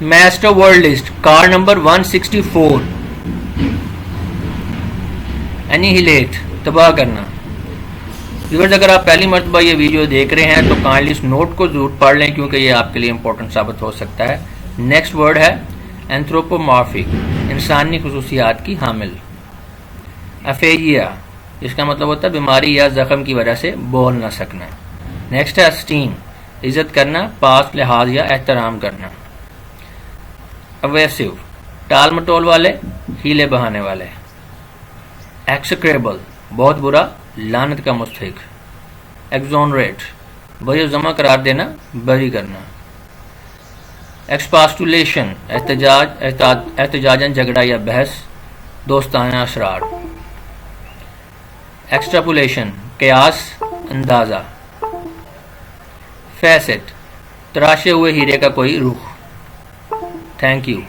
Master world list car number 164 انیہیلیٹ تباہ کرنا. Viewers اگر آپ پہلی مرتبہ یہ ویڈیو دیکھ رہے ہیں تو کائنڈلی اس نوٹ کو ضرور پڑھ لیں کیونکہ یہ آپ کے لیے امپورٹنٹ ثابت ہو سکتا ہے. نیکسٹ ورڈ ہے اینتھروپومارفک انسانی خصوصیات کی حامل. افیجیا اس کا مطلب ہوتا ہے بیماری یا زخم کی وجہ سے بول نہ سکنا. نیکسٹ ہے اسٹیم عزت کرنا پاس لحاظ یا احترام کرنا. اویسو ٹال مٹول والے ہیلے بہانے والے. ایکسکریبل بہت برا لعنت کا مستحق. ایگزونریٹ بری ضمع قرار دینا بری کرنا. ایکسپاسٹولیشن احتجاجاً جھگڑا یا بحث دوستانہ اسرار. ایکسٹراپولیشن قیاس اندازہ. فیسٹ تراشے ہوئے ہیرے کا کوئی رخ. Thank you.